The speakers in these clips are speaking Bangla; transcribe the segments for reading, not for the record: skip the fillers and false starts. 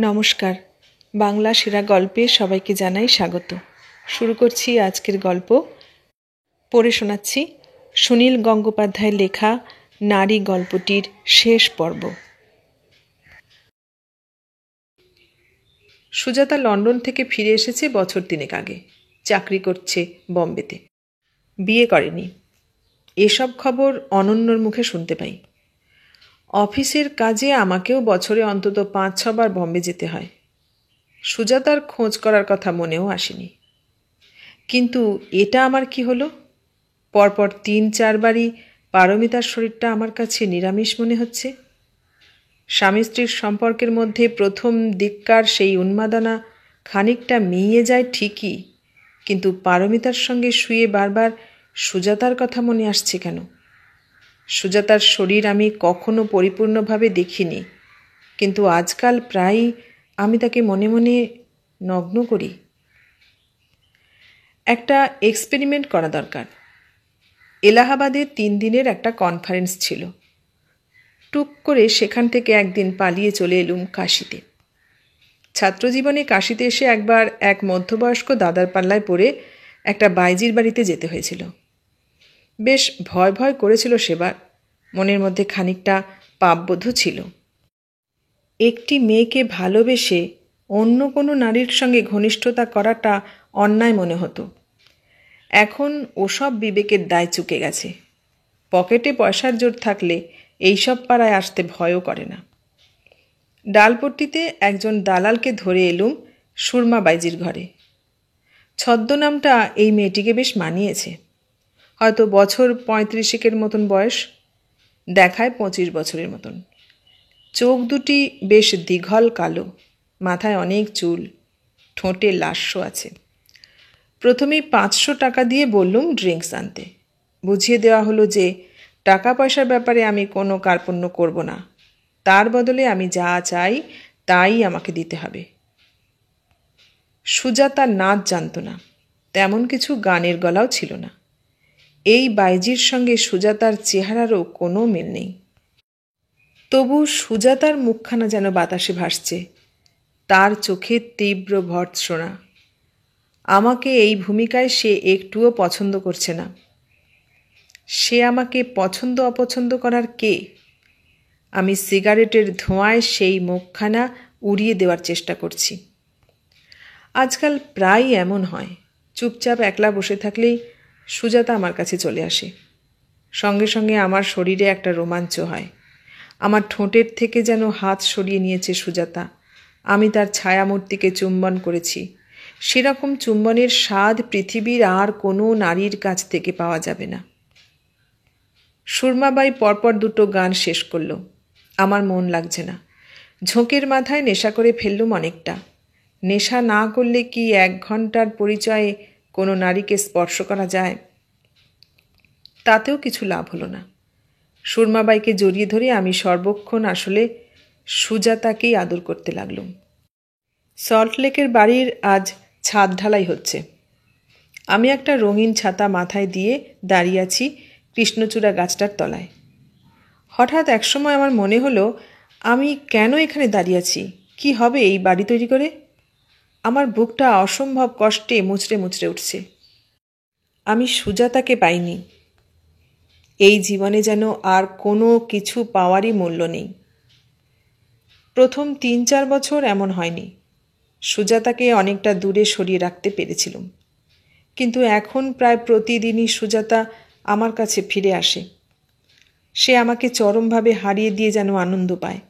নমস্কার, বাংলা সেরা গল্পে সবাইকে জানাই স্বাগত। শুরু করছি আজকের গল্প। পড়ে শোনাচ্ছি সুনীল গঙ্গোপাধ্যায়ের লেখা নারী গল্পটির শেষ পর্ব। সুজাতা লন্ডন থেকে ফিরে এসেছে বছর 3 আগে। চাকরি করছে বম্বেতে। বিয়ে করেনি। এসব খবর অনন্যর মুখে শুনতে পাই। অফিসের কাজে আমাকেও বছরে অন্তত 5-6 বার বম্বে যেতে হয়। সুজাতার খোঁজ করার কথা মনেও আসেনি। কিন্তু এটা আমার কি হলো? পরপর 3-4 বারই পারমিতার শরীরটা আমার কাছে নিরামিষ মনে হচ্ছে। স্বামী স্ত্রীর সম্পর্কের মধ্যে প্রথম দিককার সেই উন্মাদনা খানিকটা মিইয়ে যায় ঠিকই, কিন্তু পারমিতার সঙ্গে শুয়ে বারবার সুজাতার কথা মনে আসছে কেন? সুজাতার শরীর আমি কখনো পরিপূর্ণভাবে দেখিনি, কিন্তু আজকাল প্রায়ই আমি তাকে মনে মনে নগ্ন করি। একটা এক্সপেরিমেন্ট করা দরকার। এলাহাবাদে 3 দিনের একটা কনফারেন্স ছিল। টুক করে সেখান থেকে একদিন পালিয়ে চলে এলুম কাশিতে। ছাত্রজীবনে কাশিতে এসে একবার এক মধ্যবয়স্ক দাদার পাল্লায় পড়ে একটা বাইজির বাড়িতে যেতে হয়েছিল। বেশ ভয় ভয় করেছিল সেবার। মনের মধ্যে খানিকটা পাপবোধ ছিল। একটি মেয়েকে ভালোবেসে অন্য কোনো নারীর সঙ্গে ঘনিষ্ঠতা করাটা অন্যায় মনে হতো। এখন ওসব বিবেকের দায় চুকে গেছে। পকেটে পয়সার জোর থাকলে এইসব পাড়ায় আসতে ভয়ও করে না। ডালপট্টিতে একজন দালালকে ধরে এলুম সুরমা বাইজির ঘরে। ছদ্মনামটা এই মেয়েটিকে বেশ মানিয়েছে। হয়তো বছর 35 মতন বয়স, দেখায় 25 বছরের মতন। চোখ দুটি বেশ দীঘল কালো, মাথায় অনেক চুল, ঠোঁটে লাস্য আছে। প্রথমেই 500 টাকা দিয়ে বললুম ড্রিঙ্কস আনতে। বুঝিয়ে দেওয়া হলো যে টাকা পয়সার ব্যাপারে আমি কোনো কার্পণ্য করব না, তার বদলে আমি যা চাই তাই আমাকে দিতে হবে। সুজাতা নাচ জানত না, তেমন কিছু গানের গলাও ছিল না। এই বাইজির সঙ্গে সুজাতার চেহারারও কোনো মিল নেই। তবু সুজাতার মুখখানা যেন বাতাসে ভাসছে, তার চোখে তীব্র ভর্ৎসনা। আমাকে এই ভূমিকায় সে একটুও পছন্দ করছে না। সে আমাকে পছন্দ অপছন্দ করার কে? আমি সিগারেটের ধোঁয়ায় সেই মুখখানা উড়িয়ে দেওয়ার চেষ্টা করছি। আজকাল প্রায় এমন হয়, চুপচাপ একলা বসে থাকলেই সুজাতা আমার কাছে চলে আসে। সঙ্গে সঙ্গে আমার শরীরে একটা রোমাঞ্চ হয়। আমার ঠোঁটের থেকে যেন হাত সরিয়ে নিয়েছে সুজাতা। আমি তার ছায়ামূর্তিকে চুম্বন করেছি। সেরকম চুম্বনের স্বাদ পৃথিবীর আর কোনো নারীর কাছ থেকে পাওয়া যাবে না। সুরমাবাই পরপর 2টো গান শেষ করল। আমার মন লাগছে না। ঝোঁকের মাথায় নেশা করে ফেললুম অনেকটা। নেশা না করলে কি 1 ঘন্টার পরিচয়ে কোনো নারীকে স্পর্শ করা যায়? তাতেও কিছু লাভ হলো না। সুরমাবাইকে জড়িয়ে ধরে আমি সর্বক্ষণ আসলে সুজাতাকেই আদর করতে লাগলুম। সল্টলেকের বাড়ির আজ ছাদ ঢালাই হচ্ছে। আমি একটা রঙিন ছাতা মাথায় দিয়ে দাঁড়িয়ে আছি কৃষ্ণচূড়া গাছটার তলায়। হঠাৎ একসময় আমার মনে হলো, আমি কেন এখানে দাঁড়িয়ে আছি? কি হবে এই বাড়ি তৈরি করে? আমার বুকটা অসম্ভব কষ্টে মুচড়ে মুচড়ে উঠছে। আমি সুজাতাকে পাইনি। এই জীবনে যেন আর কোনো কিছু পাওয়ারই মূল্য নেই। প্রথম 3-4 বছর এমন হয়নি। সুজাতাকে অনেকটা দূরে সরিয়ে রাখতে পেরেছিলাম। কিন্তু এখন প্রায় প্রতিদিনই সুজাতা আমার কাছে ফিরে আসে। সে আমাকে চরমভাবে হারিয়ে দিয়ে যেন আনন্দ পায়।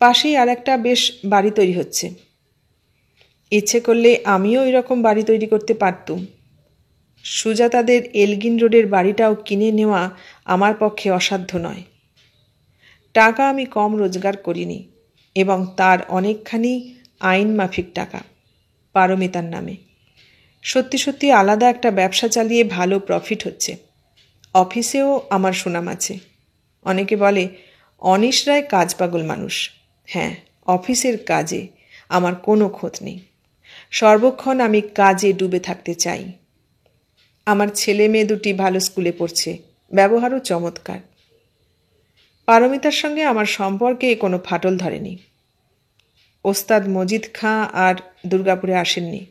পাশেই আর একটা বেশ বাড়ি তৈরি হচ্ছে। ইচ্ছে করলে আমিও এরকম বাড়ি তৈরি করতে পারতুম। সুজাতাদের এলগিন রোডের বাড়িটাও কিনে নেওয়া আমার পক্ষে অসাধ্য নয়। টাকা আমি কম রোজগার করিনি, এবং তার অনেকখানি আইন মাফিক টাকা, পারমিতার নামে। সত্যি সত্যি আলাদা একটা ব্যবসা চালিয়ে ভালো প্রফিট হচ্ছে। অফিসেও আমার সুনাম আছে। অনেকে বলে অনিশ রায় কাজ পাগল মানুষ। হ্যাঁ, অফিসের কাজে আমার কোনো খোঁজ নেই। সর্বক্ষণ আমি কাজে ডুবে থাকতে চাই। আমার ছেলে মেয়ে দুটি ভালো স্কুলে পড়ছে, ব্যবহারও চমৎকার। পারমিতার সঙ্গে আমার সম্পর্কে কোনো ফাটল ধরেনি। ওস্তাদ মজিদ খাঁ আর দুর্গাপুরে আসেননি।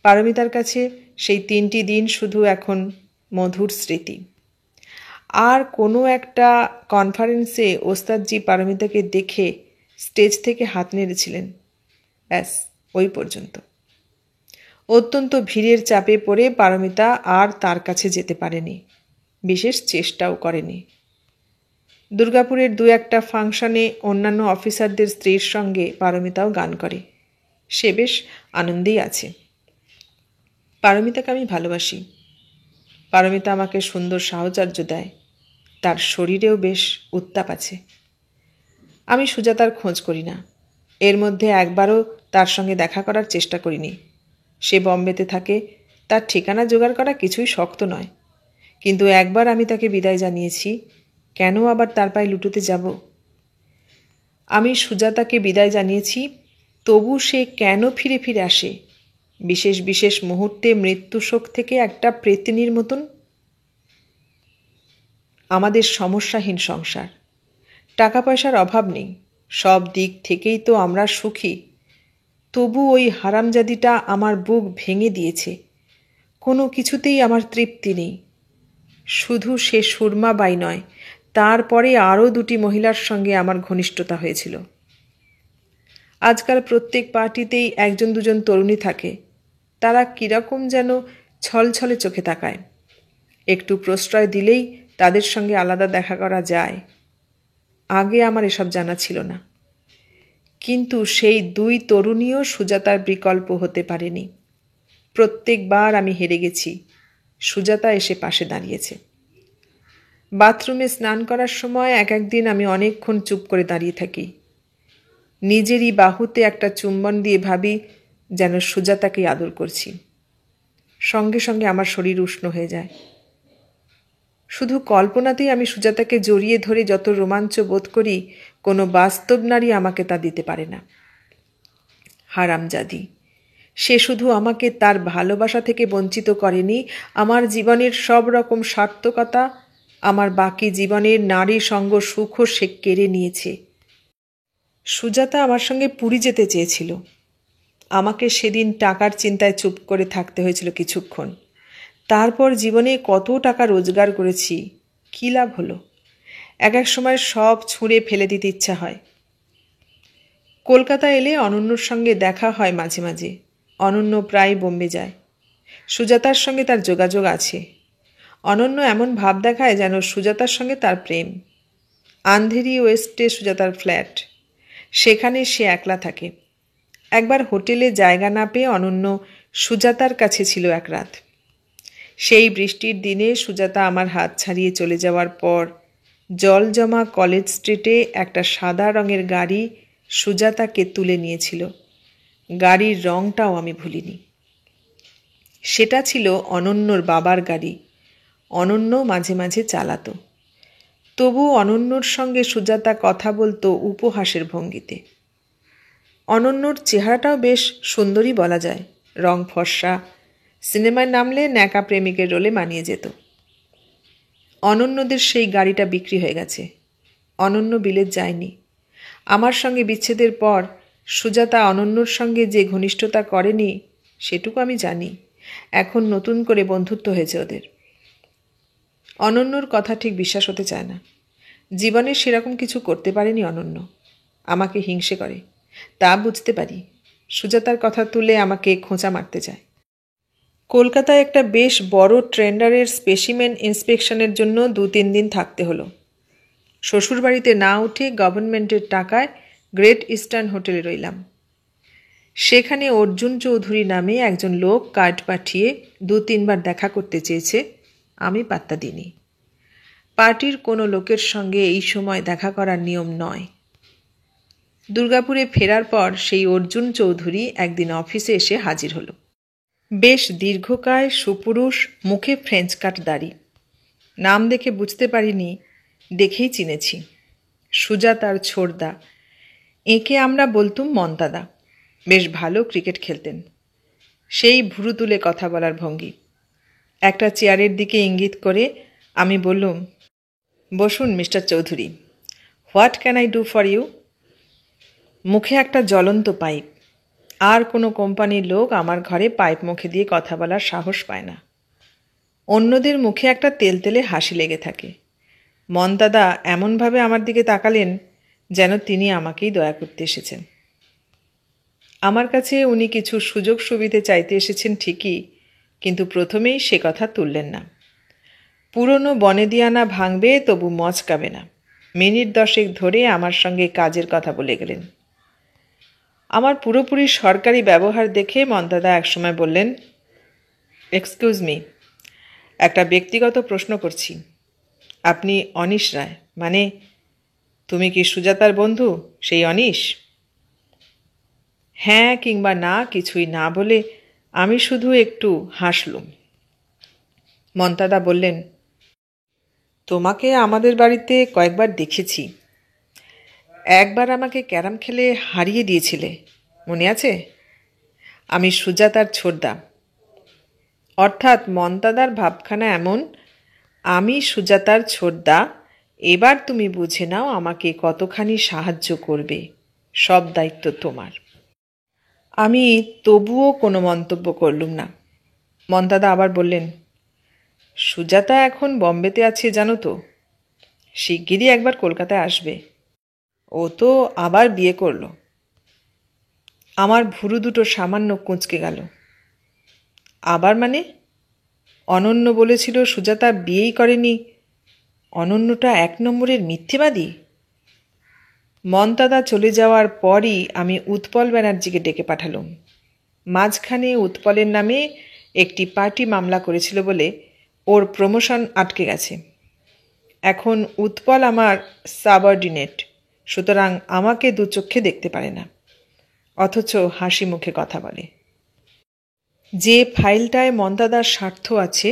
পারমিতার কাছে সেই 3টি দিন শুধু এখন মধুর স্মৃতি। আর কোনো একটা কনফারেন্সে ওস্তাদজি পারমিতাকে দেখে স্টেজ থেকে হাত নেড়েছিলেন, ব্যাস ওই পর্যন্ত। অত্যন্ত ভিড়ের চাপে পড়ে পারমিতা আর তার কাছে যেতে পারেনি, বিশেষ চেষ্টাও করেনি। দুর্গাপুরের 2-1টা ফাংশনে অন্যান্য অফিসারদের স্ত্রীর সঙ্গে পারমিতাও গান করে, সে বেশ আনন্দেই আছে। পারমিতাকে আমি ভালোবাসি। পারমিতা আমাকে সুন্দর সাহচর্য দেয়, তার শরীরেও বেশ উত্তাপ আছে। আমি সুজাতার খোঁজ করি না, এর মধ্যে একবারও তার সঙ্গে দেখা করার চেষ্টা করিনি। সে বম্বেতে থাকে, তার ঠিকানা জোগাড় করা কিছুই শক্ত নয়। কিন্তু একবার আমি তাকে বিদায় জানিয়েছি, কেন আবার তার পায়ে লুটোতে যাব? আমি সুজাতাকে বিদায় জানিয়েছি, তবু সে কেন ফিরে ফিরে আসে বিশেষ বিশেষ মুহূর্তে মৃত্যুশোক থেকে একটা প্রেতিনীর মতন? আমাদের সমস্যাহীন সংসার, টাকা পয়সার অভাব নেই, সব দিক থেকেই তো আমরা সুখী। তবু ওই হারামজাদিটা আমার বুক ভেঙে দিয়েছে। কোনো কিছুতেই আমার তৃপ্তি নেই। শুধু সে সুরমাবাই নয়, তারপরে আরও 2টি মহিলার সঙ্গে আমার ঘনিষ্ঠতা হয়েছিল। আজকাল প্রত্যেক পার্টিতেই 1-2জন তরুণী থাকে, তারা কীরকম যেন ছলছলে চোখে তাকায়। একটু প্রশ্রয় দিলেই তাদের সঙ্গে আলাদা দেখা করা যায়। আগে আমার এসব জানা ছিল না, কিন্তু সেই 2 তরুণীও সুজাতার বিকল্প হতে পারেনি। প্রত্যেকবার আমি হেরে গেছি, সুজাতা এসে পাশে দাঁড়িয়েছে। বাথরুমে স্নান করার সময় একদিন আমি অনেকক্ষণ চুপ করে দাঁড়িয়ে থাকি। নিজেরই বাহুতে একটা চুম্বন দিয়ে ভাবি যেন সুজাতাকে আদর করছি। সঙ্গে সঙ্গে আমার শরীর উষ্ণ হয়ে যায়। শুধু কল্পনাতেই আমি সুজাতাকে জড়িয়ে ধরে যত রোমাঞ্চ বোধ করি, কোনো বাস্তব নারী আমাকে তা দিতে পারে না। হারামজাদি, সে শুধু আমাকে তার ভালোবাসা থেকে বঞ্চিত করেনি, আমার জীবনের সব রকম সার্থকতা, আমার বাকি জীবনের নারী সঙ্গ সুখও সে কেড়ে নিয়েছে। সুজাতা আমার সঙ্গে পুরী যেতে চেয়েছিল। আমাকে সেদিন টাকার চিন্তায় চুপ করে থাকতে হয়েছিল কিছুক্ষণ। তারপর জীবনে কত টাকা রোজগার করেছি, কী লাভ হলো? এক সময় সব ছুঁড়ে ফেলে দিতে ইচ্ছা হয়। কলকাতা এলে অনন্যর সঙ্গে দেখা হয় মাঝে মাঝে। অনন্য প্রায় বোম্বে যায়। সুজাতার সঙ্গে তার যোগাযোগ আছে। অনন্য এমন ভাব দেখায় যেন সুজাতার সঙ্গে তার প্রেম। আন্ধেরি ওয়েস্টে সুজাতার ফ্ল্যাট, সেখানে সে একলা থাকে। একবার হোটেলে জায়গা না পেয়ে অনন্য সুজাতার কাছে ছিল এক রাত। সেই বৃষ্টির দিনে সুজাতা আমার হাত ছাড়িয়ে চলে যাওয়ার পর জল জমা কলেজ স্ট্রিটে একটা সাদা রঙের গাড়ি সুজাতাকে তুলে নিয়েছিল। গাড়ির রঙটাও আমি ভুলিনি। সেটা ছিল অনন্যর বাবার গাড়ি। অনন্য মাঝে মাঝে চালাতো। তবু অনন্যর সঙ্গে সুজাতা কথা বলতো উপহাসের ভঙ্গিতে। অনন্যর চেহারাটাও বেশ সুন্দরী বলা যায়, রং ফর্সা, সিনেমায় নামলে ন্যাকা প্রেমিকের রোলে মানিয়ে যেত। অনন্যদের সেই গাড়িটা বিক্রি হয়ে গেছে। অনন্য বিলেত যায়নি। আমার সঙ্গে বিচ্ছেদের পর সুজাতা অনন্যর সঙ্গে যে ঘনিষ্ঠতা করেনি সেটুকু আমি জানি। এখন নতুন করে বন্ধুত্ব হয়েছে ওদের। অনন্যর কথা ঠিক বিশ্বাস হতে চায় না। জীবনে সেরকম কিছু করতে পারেনি অনন্য। আমাকে হিংসে করে, তা বুঝতে পারি। সুজাতার কথা তুলে আমাকে খোঁচা মারতে চায়। কলকাতায় একটা বেশ বড় ট্রেন্ডারের স্পেসিমেন ইন্সপেকশনের জন্য 2-3 দিন থাকতে হলো। শ্বশুরবাড়িতে না উঠে গভর্নমেন্টের টাকায় গ্রেট ইস্টার্ন হোটেলে রইলাম। সেখানে অর্জুন চৌধুরী নামে একজন লোক কার্ড পাঠিয়ে 2-3 বার দেখা করতে চেয়েছে, আমি পাত্তা দিইনি। পার্টির কোনো লোকের সঙ্গে এই সময় দেখা করার নিয়ম নয়। দুর্গাপুরে ফেরার পর সেই অর্জুন চৌধুরী একদিন অফিসে এসে হাজির হলো। বেশ দীর্ঘকায়, সুপুরুষ, মুখে ফ্রেঞ্চ কাট দাড়ি। নাম দেখে বুঝতে পারিনি, দেখেই চিনেছি। সুজাতার ছোড়দা, একে আমরা বলতুম মন্তাদা। বেশ ভালো ক্রিকেট খেলতেন। সেই ভুরু তুলে কথা বলার ভঙ্গি। একটা চেয়ারের দিকে ইঙ্গিত করে আমি বললুম, বসুন mister Chowdhury, what can I do for you? মুখে একটা জ্বলন্ত পাইপ। আর কোনো কোম্পানির লোক আমার ঘরে পাইপ মুখে দিয়ে কথা বলার সাহস পায় না। অন্যদের মুখে একটা তেলতেলে হাসি লেগে থাকে। মনদাদা এমনভাবে আমার দিকে তাকালেন যেন তিনি আমাকেই দয়া করতে এসেছেন। আমার কাছে উনি কিছু সুযোগ সুবিধে চাইতে এসেছেন ঠিকই, কিন্তু প্রথমেই সে কথা তুললেন না। পুরনো বনেদিয়ানা ভাঙবে, তবু মচকাবে না। মিনিট 10 ধরে আমার সঙ্গে কাজের কথা বলে গেলেন। আমার পুরোপুরি সরকারি ব্যবহার দেখে মনদাদা একসময় বললেন, এক্সকিউজ মি, একটা ব্যক্তিগত প্রশ্ন করছি। আপনি অনিশ রায়, মানে তুমি কি সুজাতার বন্ধু, সেই অনিশ? হ্যাঁ কিংবা না কিছুই না বলে আমি শুধু একটু হাসলুম। মনদাদা বললেন, তোমাকে আমাদের বাড়িতে কয়েকবার দেখেছি। একবার আমাকে ক্যারাম খেলে হারিয়ে দিয়েছিলে, মনে আছে? আমি সুজাতার ছোটদা। অর্থাৎ মনদাদার ভাবখানা এমন, আমি সুজাতার ছোটদা, এবার তুমি বুঝে নাও আমাকে কতখানি সাহায্য করবে, সব দায়িত্ব তোমার। আমি তবুও কোনো মন্তব্য করলুম না। মনদাদা আবার বললেন, সুজাতা এখন বম্বেতে আছে জানো তো, শিগগিরই একবার কলকাতায় আসবে। ও তো আবার বিয়ে করল। আমার ভুরু দুটো সামান্য কুঁচকে গেল। আবার মানে? অনন্য বলেছিল সুজাতা বিয়েই করেনি। অনন্যটা 1 নম্বরের মিথ্যেবাদী। মনদাদা চলে যাওয়ার পরই আমি উৎপল ব্যানার্জিকে ডেকে পাঠালুম। মাঝখানে উৎপলের নামে একটি পার্টি মামলা করেছিল বলে ওর প্রমোশন আটকে গেছে। এখন উৎপল আমার সাবঅর্ডিনেট, সুতরাং আমাকে দু চোখে দেখতে পারে না, অথচ হাসি মুখে কথা বলে। যে ফাইলটায় মনদাদার স্বার্থ আছে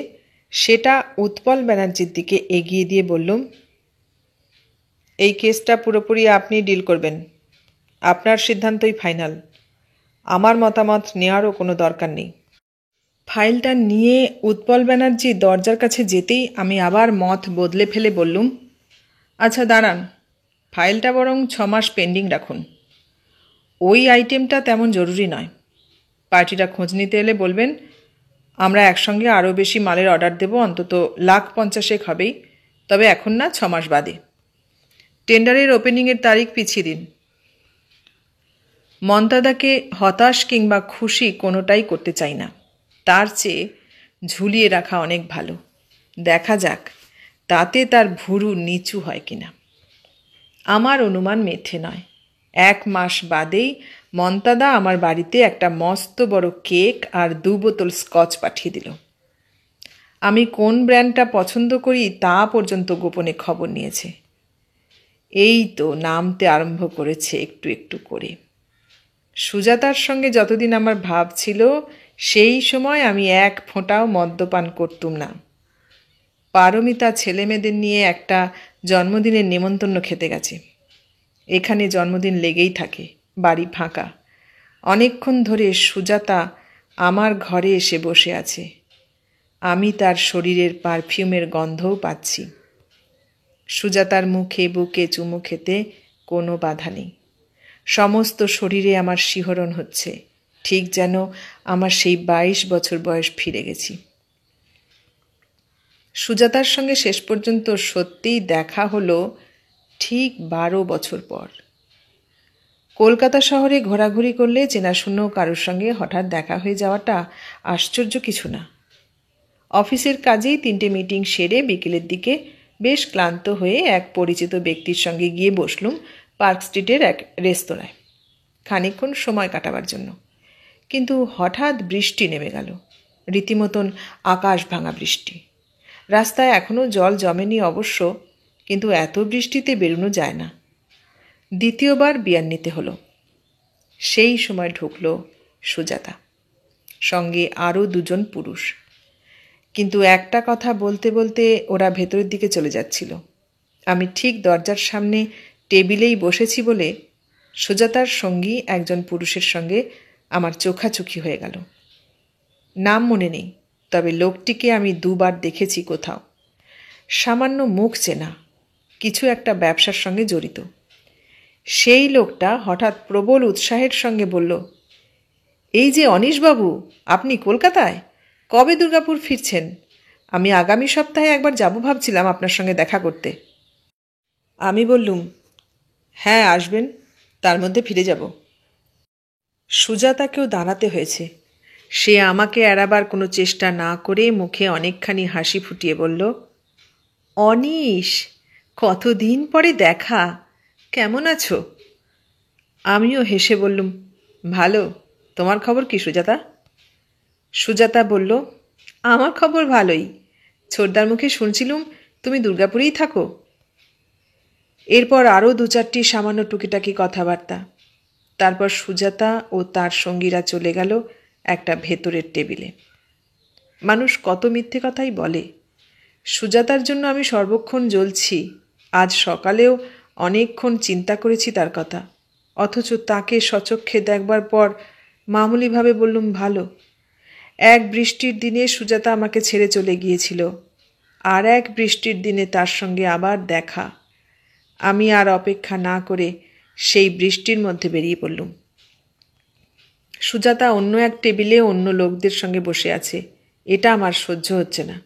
সেটা উৎপল ব্যানার্জির দিকে এগিয়ে দিয়ে বললুম, এই কেসটা পুরোপুরি আপনি ডিল করবেন, আপনার সিদ্ধান্তই ফাইনাল, আমার মতামত নেওয়ারও কোনো দরকার নেই। ফাইলটা নিয়ে উৎপল ব্যানার্জি দরজার কাছে যেতেই আমি আবার মত বদলে ফেলে বললুম, আচ্ছা দাঁড়ান, ফাইলটা বরং 6 মাস পেন্ডিং রাখুন। ওই আইটেমটা তেমন জরুরি নয়। পার্টিটা খোঁজ নিতে এলে বলবেন, আমরা একসঙ্গে আরও বেশি মালের অর্ডার দেব, অন্তত 1,50,000 হবেই, তবে এখন না, 6 মাস বাদে। টেন্ডারের ওপেনিংয়ের তারিখ পিছিয়ে দিন। মনদাদাকে হতাশ কিংবা খুশি কোনোটাই করতে চাই না, তার চেয়ে ঝুলিয়ে রাখা অনেক ভালো। দেখা যাক তাতে তার ভুরু নিচু হয় কিনা। আমার অনুমান মিথ্যে নয়। 1 মাস বাদেই মনদাদা আমার বাড়িতে একটা মস্ত বড় কেক আর 2 বোতল স্কচ পাঠিয়ে দিল। আমি কোন ব্র্যান্ডটা পছন্দ করি তা পর্যন্ত গোপনে খবর নিয়েছে। এই তো নামতে আরম্ভ করেছে একটু একটু করে। সুজাতার সঙ্গে যতদিন আমার ভাব ছিল সেই সময় আমি 1 ফোঁটাও মদ্যপান করতুম না। পারমিতা ছেলেমেয়েদের নিয়ে একটা জন্মদিনের নেমন্তন্ন খেতে গেছে। এখানে জন্মদিন লেগেই থাকে, বাড়ি ফাঁকা। অনেকক্ষণ ধরে সুজাতা আমার ঘরে এসে বসে আছে। আমি তার শরীরের পারফিউমের গন্ধও পাচ্ছি। সুজাতার মুখে বুকে চুমু খেতে কোনো বাধা নেই। সমস্ত শরীরে আমার শিহরণ হচ্ছে, ঠিক যেন আমার সেই 22 বছর বয়স ফিরে গেছি। সুজাতার সঙ্গে শেষ পর্যন্ত সত্যিই দেখা হলো ঠিক 12 বছর পর। কলকাতা শহরে ঘোরাঘুরি করলে চেনাশোনা কারোর সঙ্গে হঠাৎ দেখা হয়ে যাওয়াটা আশ্চর্য কিছু না। অফিসের কাজেই 3টে মিটিং সেরে বিকেলের দিকে বেশ ক্লান্ত হয়ে এক পরিচিত ব্যক্তির সঙ্গে গিয়ে বসলুম পার্ক স্ট্রিটের এক রেস্তোরাঁয় খানিকক্ষণ সময় কাটাবার জন্য। কিন্তু হঠাৎ বৃষ্টি নেমে গেল, রীতিমতন আকাশ ভাঙা বৃষ্টি। রাস্তায় এখনও জল জমেনি অবশ্য, কিন্তু এত বৃষ্টিতে বেরোনো যায় না। দ্বিতীয়বার বিয়ার নিতে হলো। সেই সময় ঢুকল সুজাতা, সঙ্গে আরও 2 জন পুরুষ। কিন্তু একটা কথা বলতে বলতে ওরা ভেতরের দিকে চলে যাচ্ছিল। আমি ঠিক দরজার সামনে টেবিলেই বসেছি বলে সুজাতার সঙ্গী একজন পুরুষের সঙ্গে আমার চোখাচোখি হয়ে গেল। নাম মনে নেই, তবে লোকটিকে আমি 2 বার দেখেছি কোথাও। সামান্য মুখ চেনা, কিছু একটা ব্যবসার সঙ্গে জড়িত। সেই লোকটা হঠাৎ প্রবল উৎসাহের সঙ্গে বলল, এই যে অনীশবাবু, আপনি কলকাতায়? কবে দুর্গাপুর ফিরছেন? আমি আগামী সপ্তাহে একবার যাব ভাবছিলাম আপনার সঙ্গে দেখা করতে। আমি বললুম, হ্যাঁ আসবেন, তার মধ্যে ফিরে যাব। সুজাতাকেও দাঁড়াতে হয়েছে। সে আমাকে এড়াবার কোনো চেষ্টা না করে মুখে অনেকখানি হাসি ফুটিয়ে বলল, অনীশ, কতদিন পরে দেখা, কেমন আছো? আমিও হেসে বললুম, ভালো। তোমার খবর কি সুজাতা? সুজাতা বলল, আমার খবর ভালোই। ছোটদার মুখে শুনছিলুম তুমি দুর্গাপুরেই থাকো। এরপর আরও 2-4টি সামান্য টুকিটাকি কথাবার্তা। তারপর সুজাতা ও তার সঙ্গীরা চলে গেল একটা ভেতরের টেবিলে। মানুষ কত মিথ্যে কথাই বলে। সুজাতার জন্য আমি সর্বক্ষণ জ্বলছি। আজ সকালেও অনেকক্ষণ চিন্তা করেছি তার কথা, অথচ তাকে সচক্ষে দেখবার পর মামুলিভাবে বললুম ভালো। এক বৃষ্টির দিনে সুজাতা আমাকে ছেড়ে চলে গিয়েছিল, আর এক বৃষ্টির দিনে তার সঙ্গে আবার দেখা। আমি আর অপেক্ষা না করে সেই বৃষ্টির মধ্যে বেরিয়ে পড়লুম। সুজাতা অন্য এক টেবিলে অন্য লোকদের সঙ্গে বসে আছে, এটা আমার সহ্য হচ্ছে না।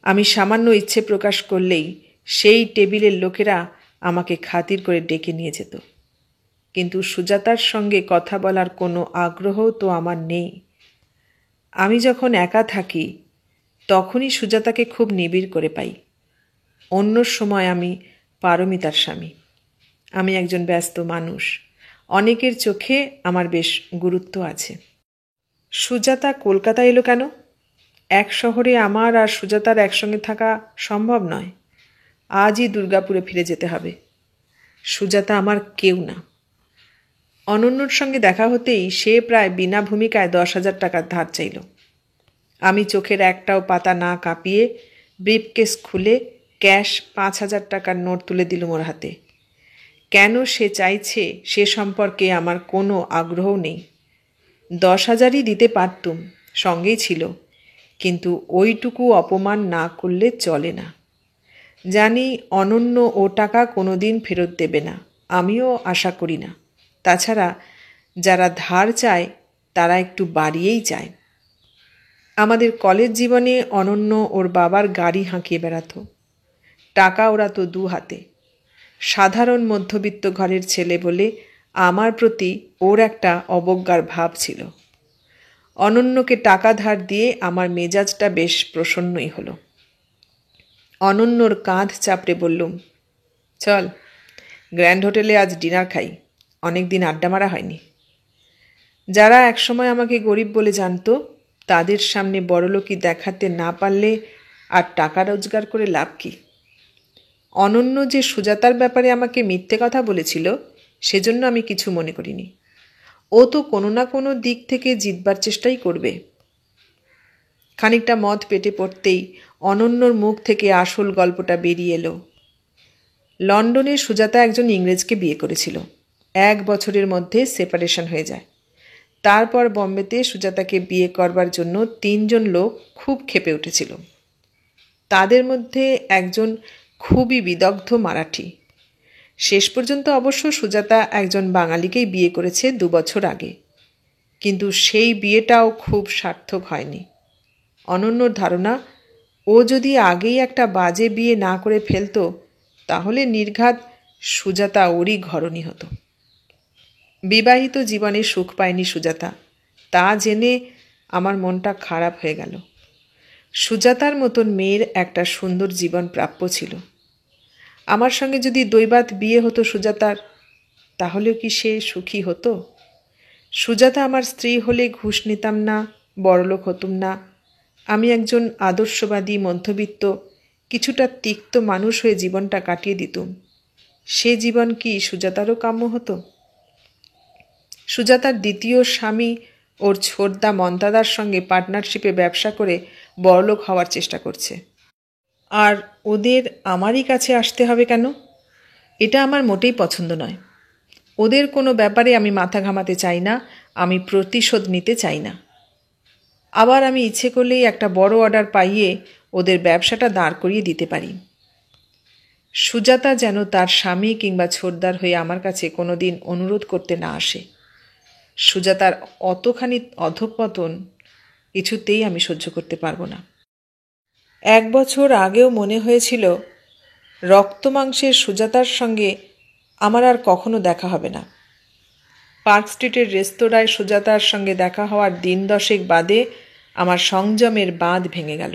আমি সামান্য ইচ্ছে প্রকাশ করলেই সেই টেবিলের লোকেরা আমাকে খাতির করে ডেকে নিয়ে যেত। কিন্তু সুজাতার সঙ্গে কথা বলার কোনো আগ্রহ তো আমার নেই। আমি যখন একা থাকি তখনই সুজাতাকে খুব নিবিড় করে পাই। অন্য সময় আমি পারমিতার স্বামী। আমি একজন ব্যস্ত মানুষ, অনেকের চোখে আমার বেশ গুরুত্ব আছে। সুজাতা কলকাতা এলো কেন? এক শহরে আমার আর সুজাতার একসঙ্গে থাকা সম্ভব নয়। আজই দুর্গাপুরে ফিরে যেতে হবে। সুজাতা আমার কেউ না। অনন্যর সঙ্গে দেখা হতেই সে প্রায় বিনা ভূমিকায় 10,000 টাকার ধার চাইল। আমি চোখের একটাও পাতা না কাঁপিয়ে ব্রিফকেস খুলে ক্যাশ 5,000 টাকার নোট তুলে দিলুম ওর হাতে। কেন সে চাইছে সে সম্পর্কে আমার কোনো আগ্রহ নেই। 10,000ই দিতে পারতুম, সঙ্গেই ছিল, কিন্তু ওইটুকু অপমান না করলে চলে না। জানি অনন্য ও টাকা কোনো দিন ফেরত দেবে না, আমিও আশা করি না। তাছাড়া যারা ধার চায় তারা একটু বাড়িয়েই চায়। আমাদের কলেজ জীবনে অনন্য ওর বাবার গাড়ি হাঁকিয়ে বেড়াতো। টাকা ওরা তো 2 হাতে। সাধারণ মধ্যবিত্ত ঘরের ছেলে বলে আমার প্রতি ওর একটা অবজ্ঞার ভাব ছিল। অনন্যকে টাকা ধার দিয়ে আমার মেজাজটা বেশ প্রসন্নই হলো। অনন্যর কাঁধ চাপড়ে বললুম, চল গ্র্যান্ড হোটেলে আজ ডিনার খাই, অনেক দিন আড্ডা মারা হয়নি। যারা একসময় আমাকে গরিব বলে জানতো তাদের সামনে বড়লোকি দেখাতে না পারলে আর টাকা রোজগার করে লাভ কি? অনন্য যে সুজাতার ব্যাপারে আমাকে মিথ্যে কথা বলেছিল সেজন্য আমি কিছু মনে করিনি। ও তো কোনো না কোনো দিক থেকে জিতবার চেষ্টাই করবে। খানিকটা মদ পেটে পড়তেই অনন্যর মুখ থেকে আসল গল্পটা বেরিয়ে এলো। লন্ডনে সুজাতা একজন ইংরেজকে বিয়ে করেছিল। 1 বছরের মধ্যে সেপারেশন হয়ে যায়। তারপর বম্বেতে সুজাতাকে বিয়ে করবার জন্য 3 জন লোক খুব ক্ষেপে উঠেছিল। তাদের মধ্যে একজন খুবই বিদগ্ধ মারাঠি। শেষ পর্যন্ত অবশ্য সুজাতা একজন বাঙালিকেই বিয়ে করেছে 2 বছর আগে, কিন্তু সেই বিয়েটাও খুব সার্থক হয়নি। অনন্যর ধারণা ও যদি আগেই একটা বাজে বিয়ে না করে ফেলতো তাহলে নির্ঘাত সুজাতা ওরই ঘরণী হতো। বিবাহিত জীবনে সুখ পায়নি সুজাতা, তা জেনে আমার মনটা খারাপ হয়ে গেল। সুজাতার মতন মেয়ের একটা সুন্দর জীবন প্রাপ্য ছিল। আমার সঙ্গে যদি দৈবাত বিয়ে হতো সুজাতার, তাহলেও কি সে সুখী হতো? সুজাতা আমার স্ত্রী হলে ঘুষ নিতাম না, বড়লোক হতুম না। আমি একজন আদর্শবাদী মধ্যবিত্ত কিছুটা তিক্ত মানুষ হয়ে জীবনটা কাটিয়ে দিতুম। সে জীবন কি সুজাতারও কাম্য হতো? সুজাতার দ্বিতীয় স্বামী ওর ছোটদা মন্তাদার সঙ্গে পার্টনারশিপে ব্যবসা করে বড়লোক হওয়ার চেষ্টা করছে। আর ওদের আমারই কাছে আসতে হবে কেন? এটা আমার মোটেই পছন্দ নয়। ওদের কোনো ব্যাপারে আমি মাথা ঘামাতে চাই না, আমি প্রতিশোধ নিতে চাই না। আবার আমি ইচ্ছে করলেই একটা বড় অর্ডার পাইয়ে ওদের ব্যবসাটা দাঁড় করিয়ে দিতে পারি। সুজাতা যেন তার স্বামী কিংবা ছোটদার হয়ে আমার কাছে কোনোদিন অনুরোধ করতে না আসে। সুজাতার অতখানি অধঃপতন কিছুতেই আমি সহ্য করতে পারবো না। 1 বছর আগেও মনে হয়েছিল রক্তমাংসের সুজাতার সঙ্গে আমার আর কখনো দেখা হবে না। পার্ক স্ট্রিটের রেস্তোরাঁয় সুজাতার সঙ্গে দেখা হওয়ার দিন 10 বাদে আমার সংযমের বাঁধ ভেঙে গেল।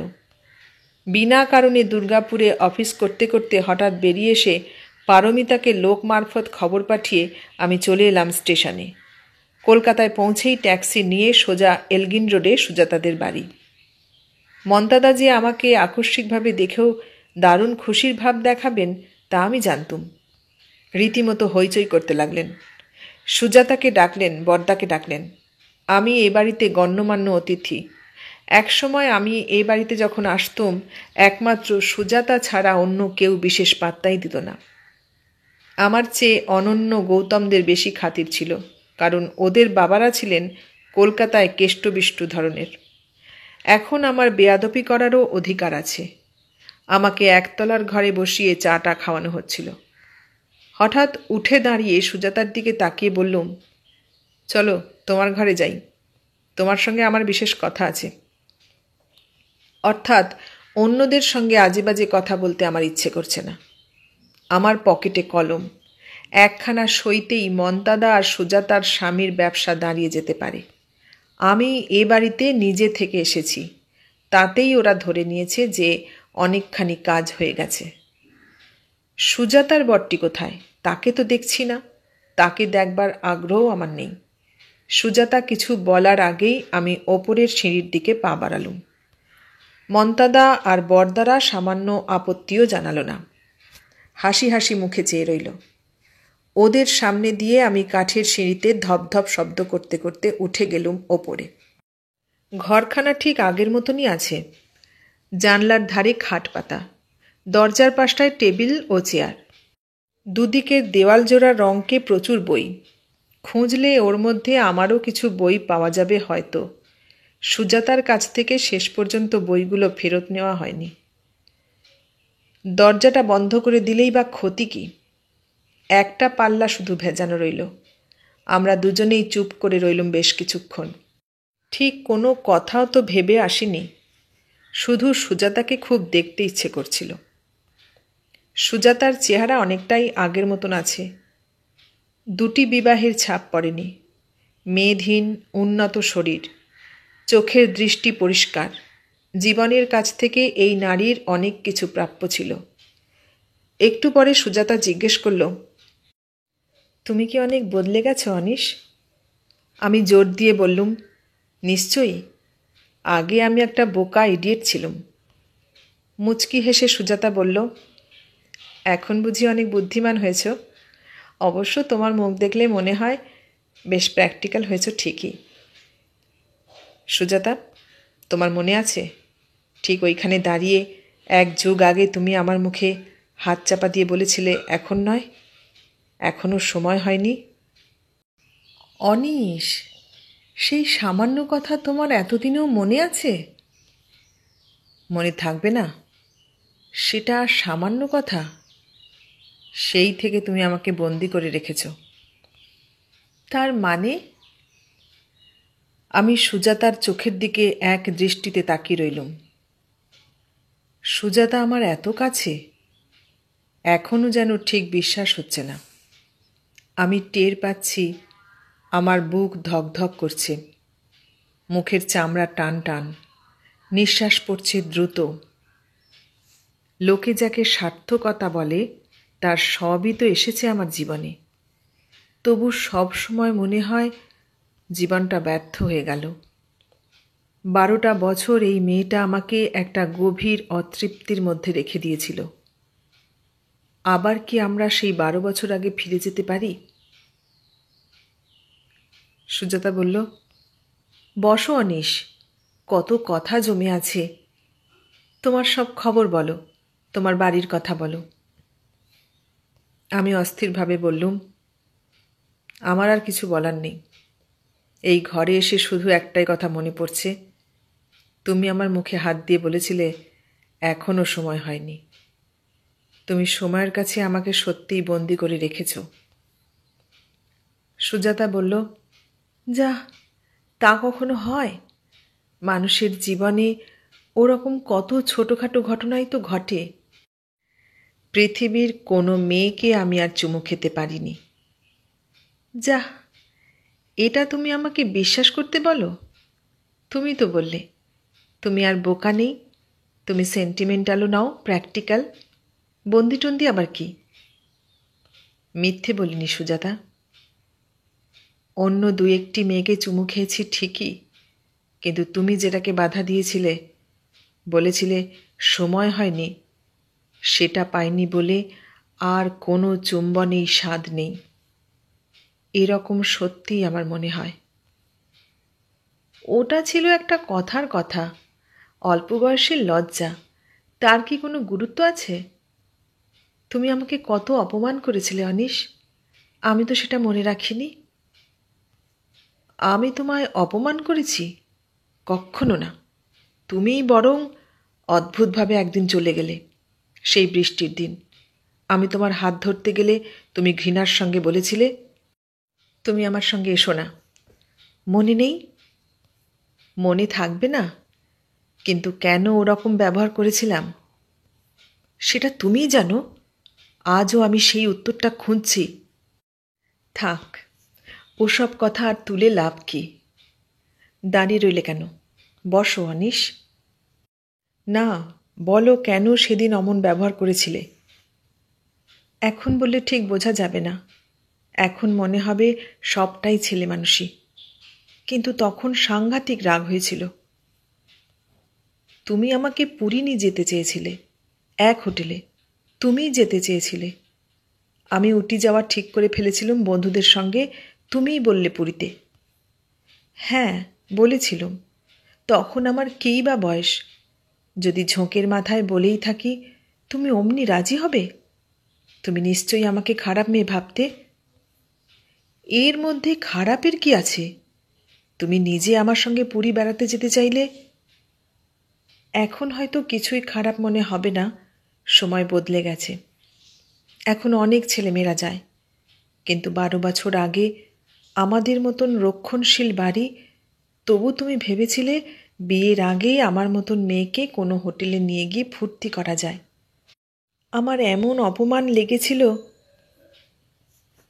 বিনা কারণে দুর্গাপুরে অফিস করতে করতে হঠাৎ বেরিয়ে এসে পারমিতাকে লোক মারফত খবর পাঠিয়ে আমি চলে এলাম স্টেশনে। কলকাতায় পৌঁছেই ট্যাক্সি নিয়ে সোজা এলগিন রোডে সুজাতাদের বাড়ি। মন্তাদা যে আমাকে আকস্মিকভাবে দেখেও দারুণ খুশির ভাব দেখাবেন তা আমি জানতুম। রীতিমতো হইচই করতে লাগলেন। সুজাতাকে ডাকলেন, বরদাকে ডাকলেন। আমি এ বাড়িতে গণ্যমান্য অতিথি। একসময় আমি এই বাড়িতে যখন আসতুম একমাত্র সুজাতা ছাড়া অন্য কেউ বিশেষ পাত্তাই দিত না। আমার চেয়ে অনন্য গৌতমদের বেশি খাতির ছিল, কারণ ওদের বাবারা ছিলেন কলকাতায় কেষ্টবিষ্টু ধরনের। এখন আমার বেয়াদপি করারও অধিকার আছে। আমাকে একতলার ঘরে বসিয়ে চাটা খাওয়ানো হচ্ছিল। হঠাৎ উঠে দাঁড়িয়ে সুজাতার দিকে তাকিয়ে বললুম, চলো তোমার ঘরে যাই, তোমার সঙ্গে আমার বিশেষ কথা আছে। অর্থাৎ অন্যদের সঙ্গে আজেবাজে কথা বলতে আমার ইচ্ছে করছে না। আমার পকেটে কলম, একখানা সইতেই মন্তাদা আর সুজাতার স্বামীর ব্যবসা দাঁড়িয়ে যেতে পারে। আমি এ বাড়িতে নিজে থেকে এসেছি, তাতেই ওরা ধরে নিয়েছে যে অনেকখানি কাজ হয়ে গেছে। সুজাতার বরটি কোথায়? তাকে তো দেখছি না। তাকে দেখবার আগ্রহ আমার নেই। সুজাতা কিছু বলার আগেই আমি ওপরের সিঁড়ির দিকে পা বাড়ালুম। মন্তাদা আর বরদারা সামান্য আপত্তিও জানালো না, হাসি হাসি মুখে চেয়ে রইল। ওদের সামনে দিয়ে আমি কাঠের সিঁড়িতে ধপধপ শব্দ করতে করতে উঠে গেলুম ওপরে। ঘরখানা ঠিক আগের মতনই আছে। জানলার ধারে খাট পাতা, দরজার পাশটায় টেবিল ও চেয়ার। দুদিকের দেওয়াল জোড়া রঙকে প্রচুর বই। খুঁজলে ওর মধ্যে আমারও কিছু বই পাওয়া যাবে হয়তো। সুজাতার কাছ থেকে শেষ পর্যন্ত বইগুলো ফেরত নেওয়া হয়নি। দরজাটা বন্ধ করে দিলেই বা ক্ষতি কি? একটা পাল্লা শুধু ভেজানো রইল। আমরা দুজনেই চুপ করে রইলুম বেশ কিছুক্ষণ। ঠিক কোনো কথাও তো ভেবে আসিনি, শুধু সুজাতাকে খুব দেখতে ইচ্ছে করছিল। সুজাতার চেহারা অনেকটাই আগের মতন আছে। দুটি বিবাহের ছাপ পড়েনি। মেদহীন, উন্নত শরীর, চোখের দৃষ্টি পরিষ্কার। জীবনের কাছ থেকে এই নারীর অনেক কিছু প্রাপ্য ছিল। একটু পরে সুজাতা জিজ্ঞেস করল, তুমি কি অনেক বদলে গেছো অনিশ? আমি জোর দিয়ে বললুম, নিশ্চয়ই। আগে আমি একটা বোকা ইডিয়েট ছিলুম। মুচকি হেসে সুজাতা বলল, এখন বুঝি অনেক বুদ্ধিমান হয়েছ? অবশ্য তোমার মুখ দেখলে মনে হয় বেশ প্র্যাকটিক্যাল হয়েছ ঠিকই। সুজাতা, তোমার মনে আছে ঠিক ওইখানে দাঁড়িয়ে 1 যুগ আগে তুমি আমার মুখে হাত চাপা দিয়ে বলেছিলে, এখন নয়, এখনও সময় হয়নি? অনিশ, সেই সামান্য কথা তোমার এতদিনেও মনে আছে? মনে থাকবে না? সেটা সামান্য কথা। সেই থেকে তুমি আমাকে বন্দি করে রেখেছ। তার মানে? আমি সুজাতার চোখের দিকে এক দৃষ্টিতে তাকিয়ে রইলুম। সুজাতা আমার এত কাছে, এখনও যেন ঠিক বিশ্বাস হচ্ছে না। আমি টের পাচ্ছি আমার বুক ধকধক করছে, মুখের চামড়া টান টান, নিঃশ্বাস পড়ছে দ্রুত। লোকে যাকে সার্থকতা বলে তার সবই তো এসেছে আমার জীবনে, তবু সব সময় মনে হয় জীবনটা ব্যর্থ হয়ে গেল। 12টা বছর এই মেয়েটা আমাকে একটা গভীর অতৃপ্তির মধ্যে রেখে দিয়েছিল। আবার কি আমরা সেই 12 বছর আগে ফিরে যেতে পারি? সুজাতা বলল, বসো অনিশ, কত কথা জমে আছে। তোমার সব খবর বলো, তোমার বাড়ির কথা বলো। আমি অস্থিরভাবে বললুম, আমার আর কিছু বলার নেই। এই ঘরে এসে শুধু একটাই কথা মনে পড়ছে, তুমি আমার মুখে হাত দিয়ে বলেছিলে এখনও সময় হয়নি। তুমি সময়ের কাছে আমাকে সত্যিই বন্দি করে রেখেছ। সুজাতা বলল, যা, তা কখনো হয়? মানুষের জীবনে ওরকম কত ছোটোখাটো ঘটনাই তো ঘটে। পৃথিবীর কোনো মেয়েকে আমি আর চুমু খেতে পারিনি। যা, এটা তুমি আমাকে বিশ্বাস করতে বলো? তুমি তো বললে তুমি আর বোকা নেই, তুমি সেন্টিমেন্টালও নাও, প্র্যাকটিক্যাল। বন্দি টন্দি আবার কি? মিথ্যে বলিনি সুজাতা। অন্য দু একটি মেয়েকে চুমু খেয়েছি ঠিকই, কিন্তু তুমি যেটাকে বাধা দিয়েছিলে, বলেছিলে সময় হয়নি, সেটা পাইনি বলে আর কোনো চুম্বনেই স্বাদ নেই, এরকম সত্যিই আমার মনে হয়। ওটা ছিল একটা কথার কথা, অল্প বয়সের লজ্জা, তার কি কোনো গুরুত্ব আছে? তুমি আমাকে কত অপমান করেছিলে অনিশ, আমি তো সেটা মনে রাখিনি। আমি তোমায় অপমান করেছি? কক্ষনো না। তুমিই বরং অদ্ভুতভাবে একদিন চলে গেলে, সেই বৃষ্টির দিন। আমি তোমার হাত ধরতে গেলে তুমি ঘৃণার সঙ্গে বলেছিলে, তুমি আমার সঙ্গে এসো না। মনে নেই? মনে থাকবে না? কিন্তু কেন ওরকম ব্যবহার করেছিলাম সেটা তুমিই জানো। আজও আমি সেই উত্তরটা খুঁজছি। থাক, ওসব কথা আর তুলে লাভ কি? দাঁড়িয়ে রইলে কেন? বসো অনিশ। না, বলো কেন সেদিন অমন ব্যবহার করেছিলে? এখন বললে ঠিক বোঝা যাবে না। এখন মনে হবে সবটাই ছেলে মানুষই, কিন্তু তখন সাংঘাতিক রাগ হয়েছিল। তুমি আমাকে পুরী নিয়ে যেতে চেয়েছিলে, এক হোটেলে। তুমিই যেতে চেয়েছিলে। আমি উটি যাওয়া ঠিক করে ফেলেছিলাম বন্ধুদের সঙ্গে, তুমিই বললে পুরীতে। হ্যাঁ, বলেছিলাম। তখন আমার কেই বা বয়স? যদি ঝোঁকের মাথায় বলেই থাকি, তুমি অমনি রাজি হবে? তুমি নিশ্চয়ই আমাকে খারাপ মেয়ে ভাবতে। এর মধ্যে খারাপের কি আছে? তুমি নিজে আমার সঙ্গে পুরী বেড়াতে যেতে চাইলে। এখন হয়তো কিছুই খারাপ মনে হবে না, সময় বদলে গেছে। এখন অনেক ছেলেমেয়েরা যায়, কিন্তু 12 বছর আগে আমাদের মতন রক্ষণশীল বাড়ি, তবু তুমি ভেবেছিলে বিয়ের আগেই আমার মতন মেয়েকে কোনো হোটেলে নিয়ে গিয়ে ফুর্তি করা যায়। আমার এমন অপমান লেগেছিল,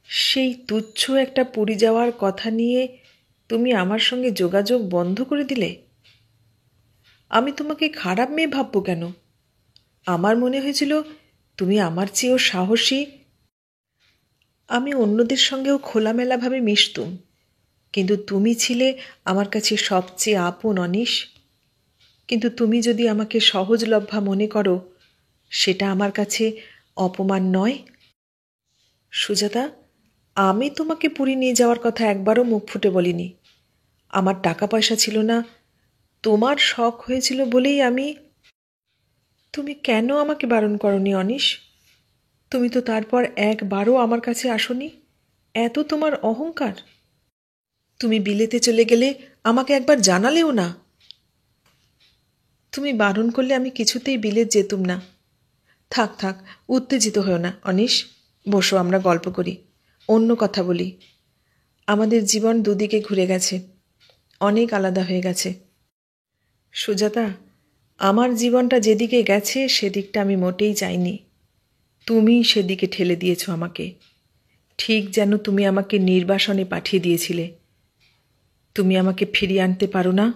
সেই তুচ্ছ একটা পুরী যাওয়ার কথা নিয়ে তুমি আমার সঙ্গে যোগাযোগ বন্ধ করে দিলে। আমি তোমাকে খারাপ মেয়ে ভাববো কেন? আমার মনে হয়েছিল তুমি আমার চেয়েও সাহসী। আমি অন্যদের সঙ্গেও খোলামেলাভাবে মিশতুম, কিন্তু তুমি ছিলে আমার কাছে সবচেয়ে আপন অনিশ। কিন্তু তুমি যদি আমাকে সহজলভ্যা মনে করো, সেটা আমার কাছে অপমান নয়? সুজাতা, আমি তোমাকে পুরী নিয়ে যাওয়ার কথা একবারও মুখ ফুটে বলিনি। আমার টাকা পয়সা ছিল না, তোমার শখ হয়েছিল বলেই আমি। তুমি কেন আমাকে বারণ করনি অনিশ? তুমি তো তারপর একবারও আমার কাছে আসনি। এত তোমার অহংকার। তুমি বিলেতে চলে গেলে আমাকে একবার জানালেও না। তুমি বারণ করলে আমি কিছুতেই বিলেত যেতুম না। থাক থাক, উত্তেজিত হও না অনিশ। বসো, আমরা গল্প করি, অন্য কথা বলি। আমাদের জীবন দুদিকে ঘুরে গেছে, অনেক আলাদা হয়ে গেছে। সুজাতা, আমার জীবনটা যেদিকে গেছে সেদিকটা আমি মোটেই চাইনি। তুমি সেদিকে ঠেলে দিয়েছ আমাকে, ঠিক যেন তুমি আমাকে নির্বাসনে পাঠিয়ে দিয়েছিলে। তুমি আমাকে ফিরিয়ে আনতে পারো না?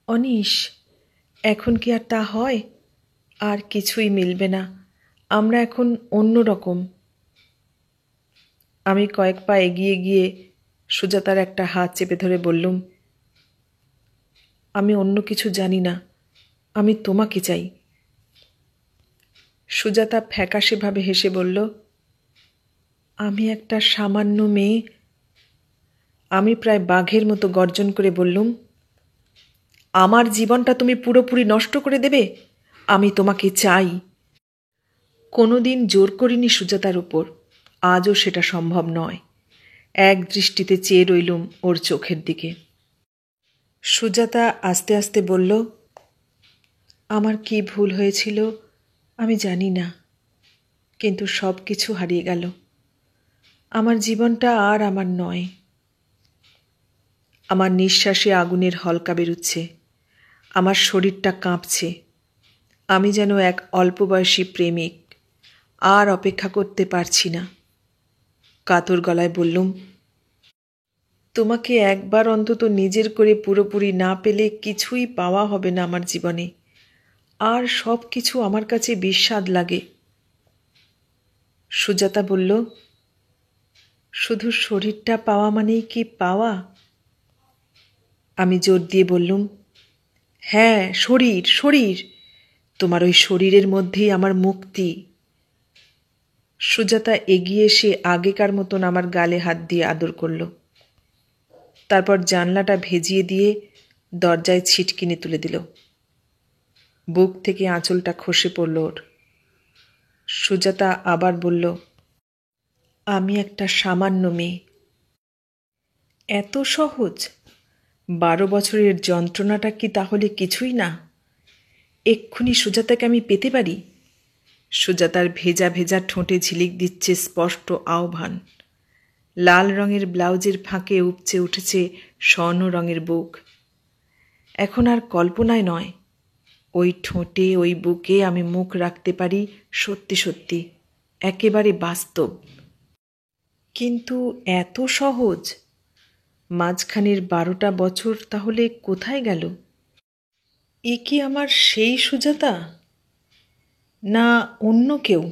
অনিশ, এখন কি আর তা হয়? আর কিছুই মিলবে না, আমরা এখন অন্য রকম। আমি কয়েক পা এগিয়ে গিয়ে সুজাতার একটা হাত চেপে ধরে বললুম, আমি অন্য কিছু জানি না, আমি তোমাকে চাই। সুজাতা ফ্যাকাশেভাবে হেসে বলল, আমি একটা সামান্য মেয়ে। আমি প্রায় বাঘের মতো গর্জন করে বললুম, আমার জীবনটা তুমি পুরোপুরি নষ্ট করে দেবে? আমি তোমাকে চাই। কোনো দিন জোর করিনি সুজাতার উপর, আজও সেটা সম্ভব নয়। এক দৃষ্টিতে চেয়ে রইলুম ওর চোখের দিকে। সুজাতা আস্তে আস্তে বলল, আমার কি ভুল হয়েছিল আমি জানি না। কিন্তু সব কিছু হারিয়ে গেল। আমার জীবনটা আর আমার নয়। আমার নিঃশ্বাসে আগুনের হলকা বেরুচ্ছে, আমার শরীরটা কাঁপছে। আমি যেন এক অল্পবয়সী প্রেমিক, আর অপেক্ষা করতে পারছি না। কাতর গলায় বললুম, তোমাকে একবার অন্তত নিজের করে পুরোপুরি না পেলে কিছুই পাওয়া হবে না আমার জীবনে, আর সব কিছু আমার কাছে বিস্বাদ লাগে। সুজাতা বলল, শুধু শরীরটা পাওয়া মানেই কি পাওয়া? আমি জোর দিয়ে বললুম, হ্যাঁ, শরীর, শরীর। তোমার ওই শরীরের মধ্যেই আমার মুক্তি। সুজাতা এগিয়ে এসে আগেকার মতন আমার গালে হাত দিয়ে আদর করল। তারপর জানলাটা ভেজিয়ে দিয়ে দরজায় ছিটকিনি তুলে দিল। বুক থেকে আঁচলটা খসে পড়ল ওর। সুজাতা আবার বলল, আমি একটা সামান্য মেয়ে। এত সহজ? 12 বছরের যন্ত্রণাটা কি তাহলে কিছুই না? এক্ষুনি সুজাতাকে আমি পেতে পারি। সুজাতার ভেজা ভেজা ঠোঁটে ঝিলিক দিচ্ছে স্পষ্ট আহ্বান। লাল রঙের ব্লাউজের ফাঁকে উপচে উঠেছে স্বর্ণ রঙের বুক। এখন আর কল্পনায় নয়, ওই ঠোঁটে ওই বুকে আমি মুখ রাখতে পারি সত্যি সত্যি, একেবারে বাস্তব। কিন্তু এত সহজ? মাঝখানের 12টা বছর তাহলে কোথায় গেল? এ কি আমার সেই সুজাতা, না অন্য কেউ?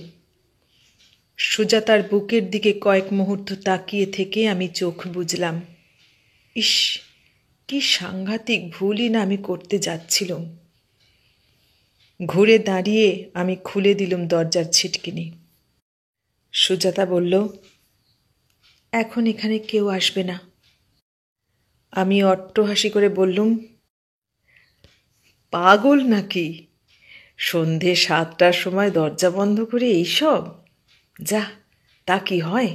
সুজাতার বুকের দিকে কয়েক মুহূর্ত তাকিয়ে থেকে আমি চোখ বুজলাম। ইস, কি সাংঘাতিক ভুলই না আমি করতে যাচ্ছিলাম। ঘুরে দাঁড়িয়ে আমি খুলে দিলুম দরজার ছিটকিনি। সুজাতা বলল, এখন এখানে কেউ আসবে না। আমি অট্টহাসি করে বললুম, পাগল নাকি? সন্ধে 7টার সময় দরজা বন্ধ করে এইসব? যা, তা কি হয়?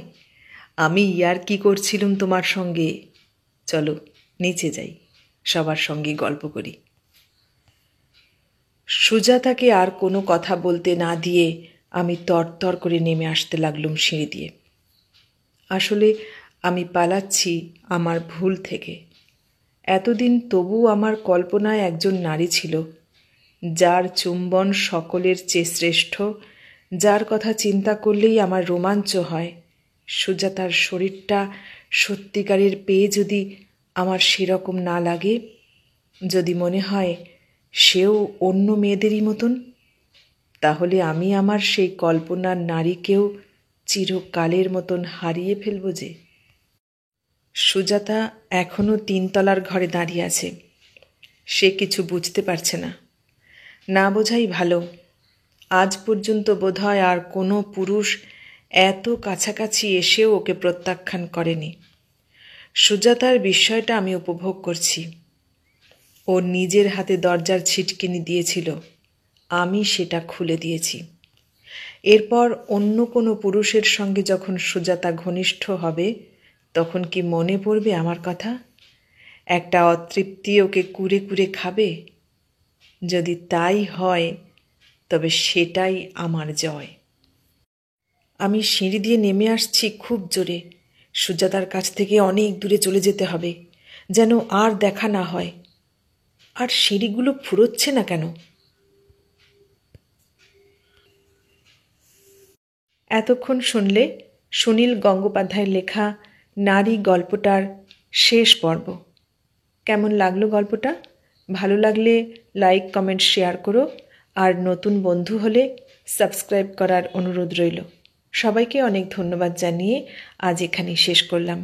আমি ইয়ার্কি করছিলুম তোমার সঙ্গে। চলো নিচে যাই, সবার সঙ্গে গল্প করি। সুজাতাকে আর কোনো কথা বলতে না দিয়ে আমি তরতর করে নেমে আসতে লাগলুম সিঁড়ি দিয়ে। আসলে আমি পালাচ্ছি আমার ভুল থেকে। এতদিন তবু আমার কল্পনায় একজন নারী ছিল, যার চুম্বন সকলের চেয়ে শ্রেষ্ঠ, যার কথা চিন্তা করলেই আমার রোমাঞ্চ হয়। সুজাতার শরীরটা সত্যিকারের পেয়ে যদি আমার সেরকম না লাগে, যদি মনে হয় সেও অন্য মেয়েদেরই মতন, তাহলে আমি আমার সেই কল্পনার নারীকেও চিরকালের মতন হারিয়ে ফেলব যে। সুজাতা এখনও 3 তলার ঘরে দাঁড়িয়ে আছে। সে কিছু বুঝতে পারছে না, না বোঝাই ভালো। আজ পর্যন্ত বোধহয় আর কোনো পুরুষ এত কাছাকাছি এসেও ওকে প্রত্যাখ্যান করেনি। সুজাতার বিস্ময়টা আমি উপভোগ করছি। ও নিজের হাতে দরজার ছিটকিনি দিয়েছিল, আমি সেটা খুলে দিয়েছি। এরপর অন্য কোনো পুরুষের সঙ্গে যখন সুজাতা ঘনিষ্ঠ হবে, তখন কি মনে পড়বে আমার কথা? একটা অতৃপ্তি ওকে কুরে কুরে খাবে? যদি তাই হয়, তবে সেটাই আমার জয়। আমি সিঁড়ি দিয়ে নেমে আসছি খুব জোরে। সুজাতার কাছ থেকে অনেক দূরে চলে যেতে হবে, যেন আর দেখা না হয়। আর সিঁড়িগুলো ফুরোচ্ছে না কেন? এতক্ষণ শুনলে সুনীল গঙ্গোপাধ্যায়ের লেখা নারী গল্পটার শেষ পর্ব। কেমন লাগলো গল্পটা? ভালো লাগলে লাইক, কমেন্ট, শেয়ার করো। আর নতুন বন্ধু হলে সাবস্ক্রাইব করার অনুরোধ রইল। সবাইকে অনেক ধন্যবাদ জানিয়ে আজ এখানেই শেষ করলাম।